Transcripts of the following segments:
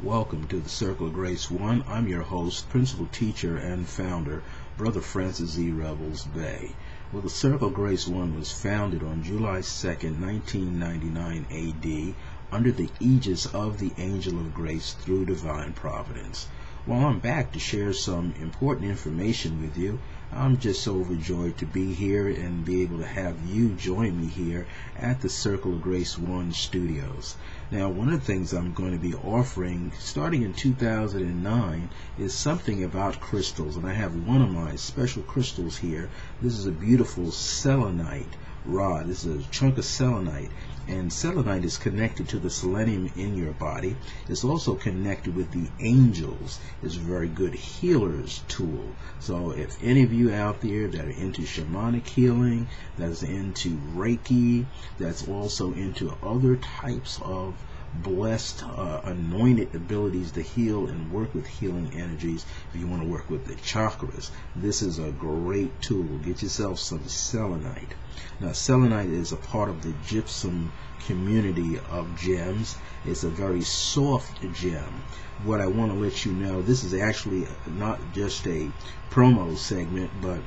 Welcome to the Circle of Grace 1. I'm your host, principal teacher, and founder, Brother Francis Z. Revels-Bey. Well, the Circle of Grace 1 was founded on July 2nd, 1999 A.D., under the aegis of the Angel of Grace through Divine Providence. Well, I'm back to share some important information with you. I'm just so overjoyed to be here and be able to have you join me here at the Circle of Grace 1 studios. Now, one of the things I'm going to be offering starting in 2009 is something about crystals, and I have one of my special crystals here. This is a beautiful selenite rod. This is a chunk of selenite, and selenite is connected to the selenium in your body. It's also connected with the angels. It's a very good healer's tool. So if any of you out there that are into shamanic healing, that's into Reiki, that's also into other types of blessed, anointed abilities to heal and work with healing energies, if you want to work with the chakras, this is a great tool. Get yourself some selenite. Now, selenite is a part of the gypsum community of gems. It's a very soft gem. What I want to let you know, this is actually not just a promo segment, but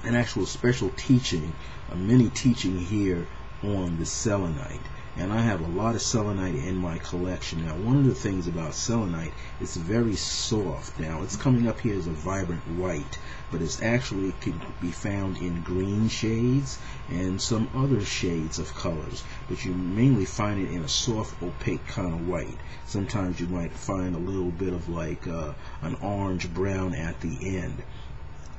an actual special teaching, a mini teaching here on the selenite. And I have a lot of selenite in my collection. Now, one of the things about selenite, it's very soft. Now, it's coming up here as a vibrant white, but it's actually can be found in green shades and some other shades of colors. But you mainly find it in a soft, opaque kind of white. Sometimes you might find a little bit of like an orange-brown at the end.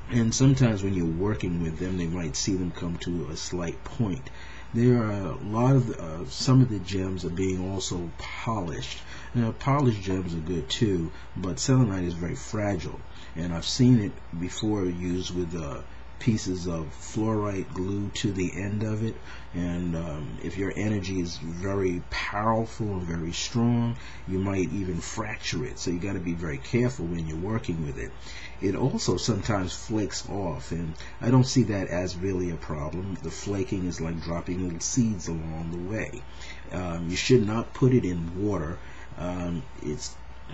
And sometimes when you're working with them, they might see them come to a slight point. There are a lot of some of the gems are being also polished. Now, polished gems are good too, but selenite is very fragile, and I've seen it before used with pieces of fluorite glue to the end of it. And if your energy is very powerful and very strong, you might even fracture it. So you got to be very careful when you're working with it. It also sometimes flakes off, and I don't see that as really a problem. The flaking is like dropping little seeds along the way. You should not put it in water. It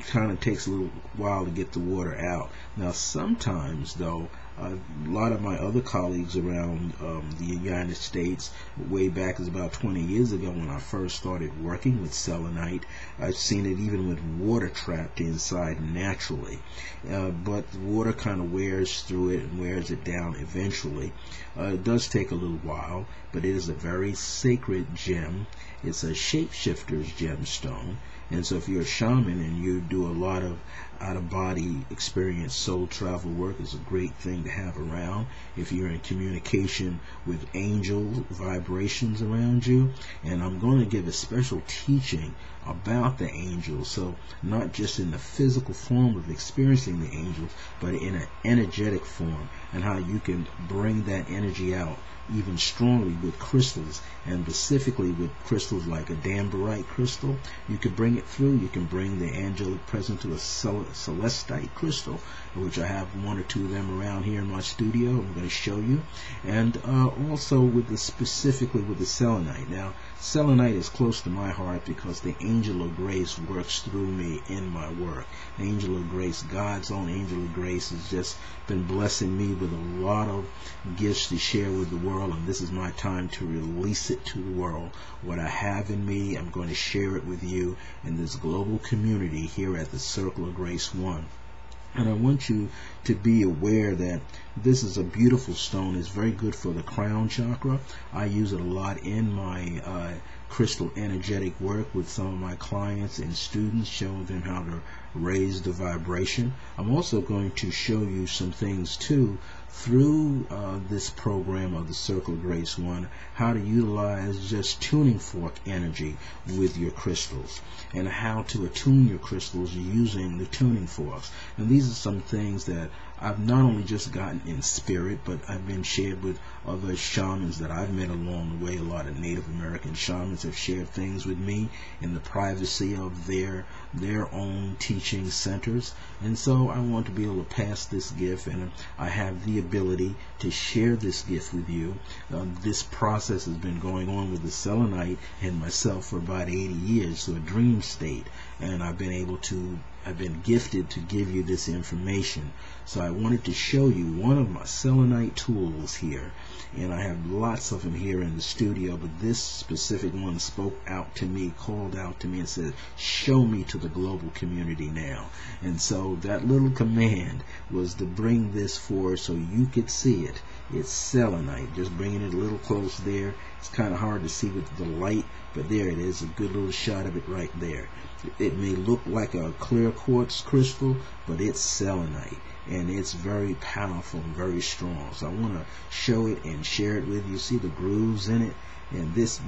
kind of takes a little while to get the water out. Now, sometimes though, a lot of my other colleagues around the United States, way back as about 20 years ago when I first started working with selenite, I've seen it even with water trapped inside naturally. But the water kind of wears through it and wears it down eventually. It does take a little while, but it is a very sacred gem. It's a shapeshifter's gemstone. And so if you're a shaman and you do a lot of out-of-body experience, soul travel work, is a great thing to have around. If you're in communication with angel vibrations around you, and I'm going to give a special teaching about the angels, so not just in the physical form of experiencing the angels, but in an energetic form, and how you can bring that energy out even strongly with crystals, and specifically with crystals like a dambarite crystal. You can bring it through. You can bring the angelic presence to a celestite crystal, which I have one or two of them around here in my studio. I'm going to show you. And also with the specifically with the selenite. Now, selenite is close to my heart because the angel of grace works through me in my work. The angel of grace, God's own angel of grace, has just been blessing me with a lot of gifts to share with the world, and this is my time to release it to the world. What I have in me, I'm going to share it with you in this global community here at the Circle of Grace 1. And I want you to be aware that this is a beautiful stone. It's very good for the crown chakra. I use it a lot in my crystal energetic work with some of my clients and students, showing them how to raise the vibration. I'm also going to show you some things too through this program of the Circle of Grace 1, how to utilize just tuning fork energy with your crystals, and how to attune your crystals using the tuning forks. And these are some things that I've not only just gotten in spirit, but I've been shared with other shamans that I've met along the way. A lot of Native American shamans have shared things with me in the privacy of their own teaching centers. And so I want to be able to pass this gift, and I have the ability to share this gift with you. This process has been going on with the selenite and myself for about 80 years, so a dream state, and I've been gifted to give you this information. So I wanted to show you one of my selenite tools here, and I have lots of them here in the studio, but this specific one spoke out to me, called out to me and said, show me to the global community now. And so that little command was to bring this forward so you could see it. It's selenite. Just bringing it a little close there. It's kind of hard to see with the light, but there it is, a good little shot of it right there. It may look like a clear quartz crystal, but it's selenite, and it's very powerful and very strong. So I want to show it and share it with you. See the grooves in it? And this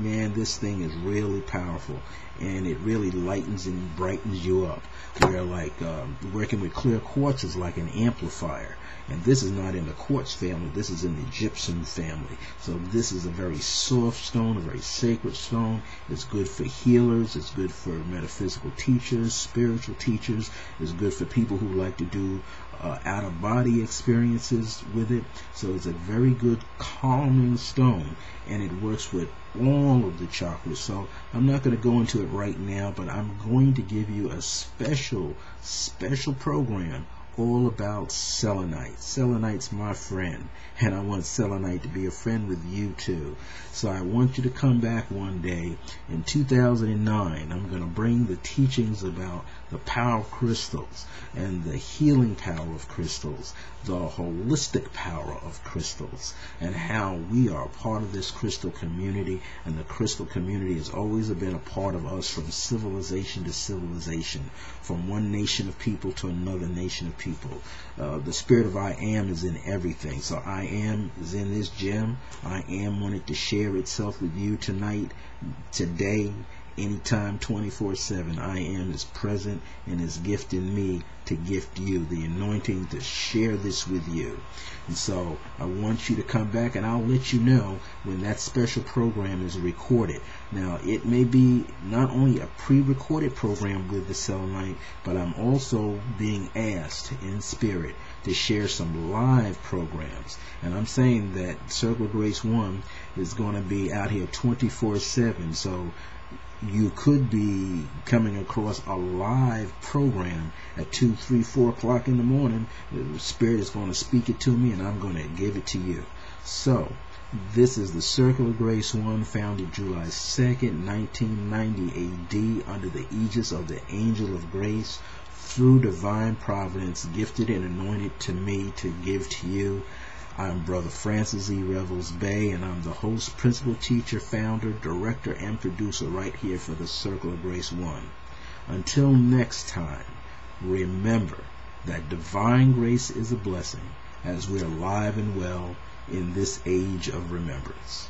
thing is really powerful, and it really lightens and brightens you up. Where like working with clear quartz is like an amplifier. And this is not in the quartz family, this is in the gypsum family. So this is a very soft stone, a very sacred stone. It's good for healers, it's good for metaphysical teachers, spiritual teachers. It's good for people who like to do out-of-body experiences with it. So it's a very good calming stone, and it works with all of the chakras. So I'm not going to go into it right now, but I'm going to give you a special program all about selenite. Selenite's my friend, and I want selenite to be a friend with you too. So I want you to come back one day in 2009. I'm going to bring the teachings about the power of crystals and the healing power of crystals, the holistic power of crystals, and how we are a part of this crystal community, and the crystal community has always been a part of us from civilization to civilization, from one nation of people to another nation of people. The spirit of I am is in everything. So I am is in this gem. I am wanted to share itself with you tonight, today, anytime, 24/7. I am is present and is gifting me to gift you the anointing to share this with you. And so I want you to come back, and I'll let you know when that special program is recorded. Now, it may be not only a pre-recorded program with the selenite, but I'm also being asked in spirit to share some live programs. And I'm saying that Circle of Grace 1 is going to be out here 24/7. So you could be coming across a live program at 2, 3, 4 o'clock in the morning. The Spirit is going to speak it to me, and I'm going to give it to you. So this is the Circle of Grace 1, founded July 2nd, 1990 AD, under the aegis of the Angel of Grace, through divine providence, gifted and anointed to me to give to you. I'm Brother Francis E. Revels-Bey, and I'm the host, principal teacher, founder, director, and producer right here for the Circle of Grace 1. Until next time, remember that divine grace is a blessing as we're alive and well in this age of remembrance.